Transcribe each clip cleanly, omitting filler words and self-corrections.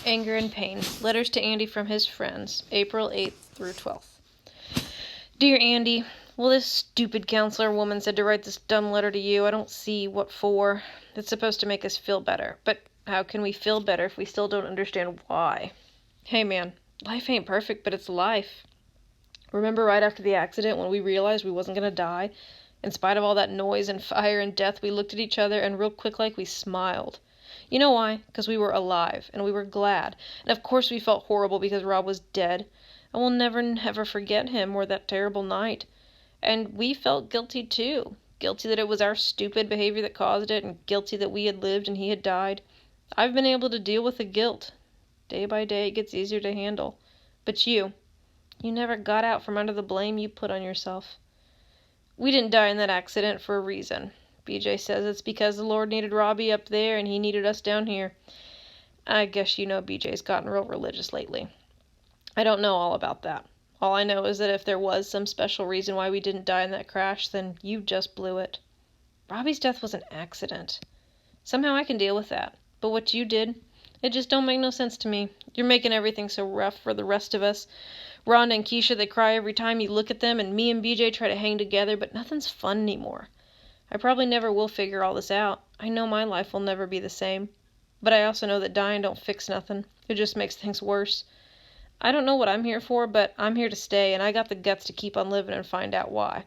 Anger and Pain. Letters to Andy from his friends. April 8th through 12th. Dear Andy, well, this stupid counselor woman said to write this dumb letter to you. I don't see what for. It's supposed to make us feel better. But how can we feel better if we still don't understand why? Hey man, life ain't perfect, but it's life. Remember right after the accident when we realized we wasn't gonna die? In spite of all that noise and fire and death, we looked at each other and real quick like we smiled. You know why? 'Cause we were alive, and we were glad. And of course we felt horrible because Rob was dead. And we'll never forget him or that terrible night. And we felt guilty too. Guilty that it was our stupid behavior that caused it, and guilty that we had lived and he had died. I've been able to deal with the guilt. Day by day it gets easier to handle. But you never got out from under the blame you put on yourself. We didn't die in that accident for a reason. BJ says it's because the Lord needed Robbie up there and he needed us down here. I guess you know BJ's gotten real religious lately. I don't know all about that. All I know is that if there was some special reason why we didn't die in that crash, then you just blew it. Robbie's death was an accident. Somehow I can deal with that. But what you did, it just don't make no sense to me. You're making everything so rough for the rest of us. Rhonda and Keisha, they cry every time you look at them, and me and BJ try to hang together, but nothing's fun anymore. I probably never will figure all this out. I know my life will never be the same. But I also know that dying don't fix nothing. It just makes things worse. I don't know what I'm here for, but I'm here to stay, and I got the guts to keep on living and find out why.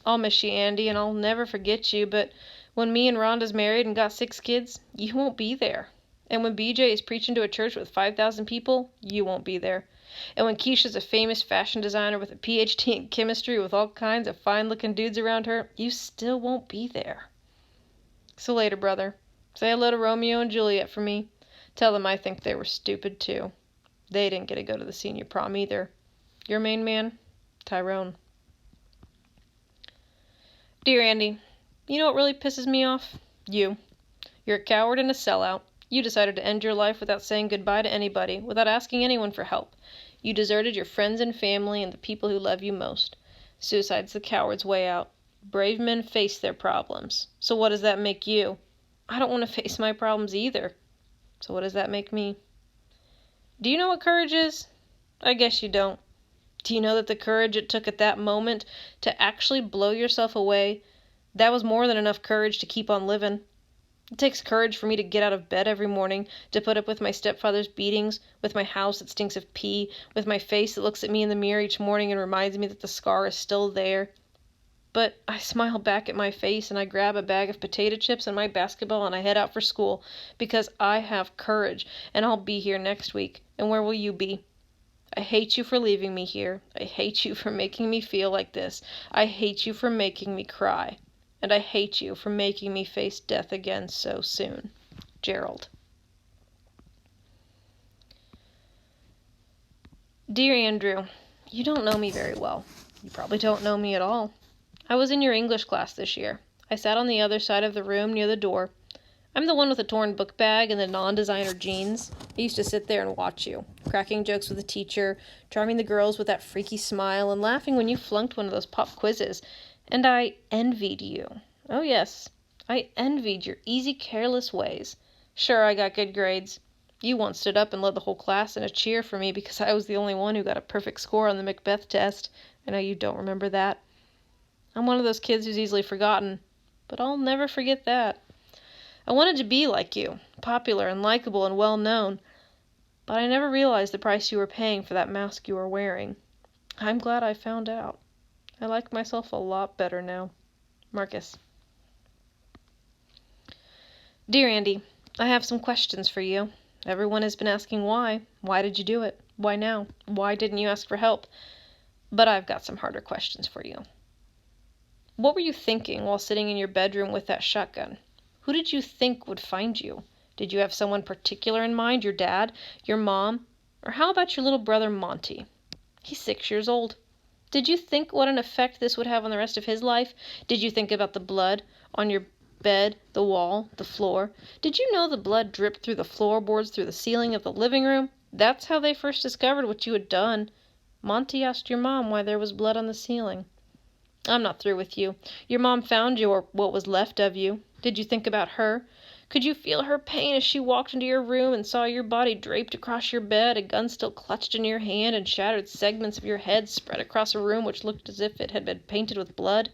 I'll miss you, Andy, and I'll never forget you, but when me and Rhonda's married and got 6 kids, you won't be there. And when BJ is preaching to a church with 5,000 people, you won't be there. And when Keisha's a famous fashion designer with a PhD in chemistry with all kinds of fine-looking dudes around her, you still won't be there. So later, brother. Say hello to Romeo and Juliet for me. Tell them I think they were stupid, too. They didn't get to go to the senior prom either. Your main man, Tyrone. Dear Andy, you know what really pisses me off? You. You're a coward and a sellout. You decided to end your life without saying goodbye to anybody, without asking anyone for help. You deserted your friends and family and the people who love you most. Suicide's the coward's way out. Brave men face their problems. So what does that make you? I don't want to face my problems either. So what does that make me? Do you know what courage is? I guess you don't. Do you know that the courage it took at that moment to actually blow yourself away, that was more than enough courage to keep on living? It takes courage for me to get out of bed every morning, to put up with my stepfather's beatings, with my house that stinks of pee, with my face that looks at me in the mirror each morning and reminds me that the scar is still there. But I smile back at my face and I grab a bag of potato chips and my basketball and I head out for school because I have courage and I'll be here next week. And where will you be? I hate you for leaving me here. I hate you for making me feel like this. I hate you for making me cry. And I hate you for making me face death again so soon. Gerald. Dear Andrew, you don't know me very well. You probably don't know me at all. I was in your English class this year. I sat on the other side of the room near the door. I'm the one with the torn book bag and the non-designer jeans. I used to sit there and watch you, cracking jokes with the teacher, charming the girls with that freaky smile, and laughing when you flunked one of those pop quizzes. And I envied you. Oh yes, I envied your easy, careless ways. Sure, I got good grades. You once stood up and led the whole class in a cheer for me because I was the only one who got a perfect score on the Macbeth test. I know you don't remember that. I'm one of those kids who's easily forgotten, but I'll never forget that. I wanted to be like you, popular and likable and well-known, but I never realized the price you were paying for that mask you were wearing. I'm glad I found out. I like myself a lot better now. Marcus. Dear Andy, I have some questions for you. Everyone has been asking why. Why did you do it? Why now? Why didn't you ask for help? But I've got some harder questions for you. What were you thinking while sitting in your bedroom with that shotgun? Who did you think would find you? Did you have someone particular in mind, your dad, your mom, or how about your little brother Monty? He's 6 years old. Did you think what an effect this would have on the rest of his life? Did you think about the blood on your bed, the wall, the floor? Did you know the blood dripped through the floorboards, through the ceiling of the living room? That's how they first discovered what you had done. Monty asked your mom why there was blood on the ceiling. I'm not through with you. Your mom found you, or what was left of you. Did you think about her? Could you feel her pain as she walked into your room and saw your body draped across your bed, a gun still clutched in your hand, and shattered segments of your head spread across a room which looked as if it had been painted with blood?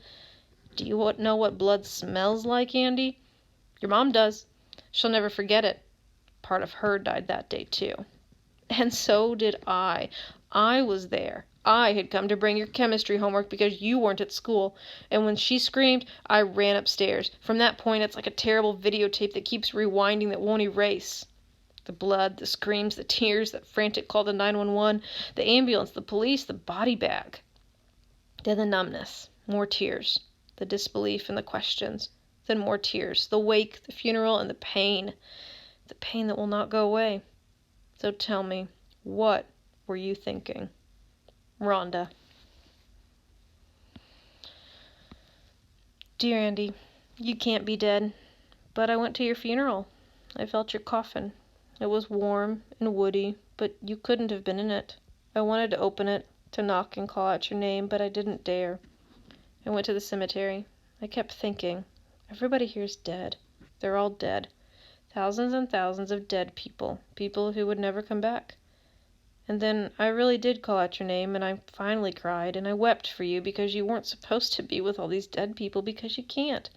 Do you know what blood smells like, Andy? Your mom does. She'll never forget it. Part of her died that day, too. And so did I. I was there. I had come to bring your chemistry homework because you weren't at school. And when she screamed, I ran upstairs. From that point, it's like a terrible videotape that keeps rewinding that won't erase. The blood, the screams, the tears, that frantic call to 911, the ambulance, the police, the body bag. Then the numbness, more tears, the disbelief and the questions, then more tears, the wake, the funeral, and the pain that will not go away. So tell me, what were you thinking? Rhonda. Dear Andy, you can't be dead, but I went to your funeral. I felt your coffin. It was warm and woody, but you couldn't have been in it. I wanted to open it, to knock and call out your name, but I didn't dare. I went to the cemetery. I kept thinking, everybody here's dead. They're all dead. Thousands and thousands of dead people, people who would never come back. And then I really did call out your name, and I finally cried, and I wept for you because you weren't supposed to be with all these dead people, because you can't.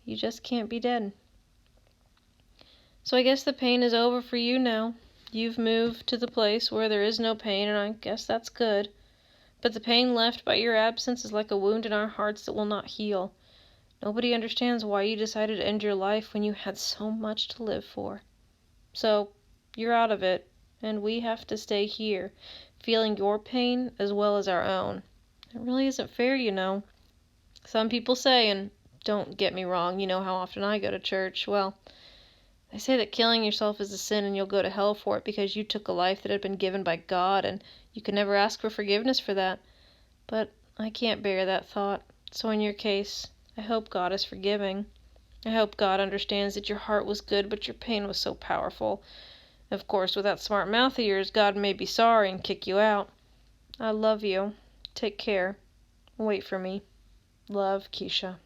You just can't be dead. So I guess the pain is over for you now. You've moved to the place where there is no pain, and I guess that's good. But the pain left by your absence is like a wound in our hearts that will not heal. Nobody understands why you decided to end your life when you had so much to live for. So, you're out of it, and we have to stay here, feeling your pain as well as our own. It really isn't fair, you know. Some people say, and don't get me wrong, you know how often I go to church, well, they say that killing yourself is a sin and you'll go to hell for it because you took a life that had been given by God, and you can never ask for forgiveness for that. But I can't bear that thought. So in your case, I hope God is forgiving. I hope God understands that your heart was good, but your pain was so powerful. Of course, with that smart mouth of yours, God may be sorry and kick you out. I love you. Take care. Wait for me. Love, Keisha.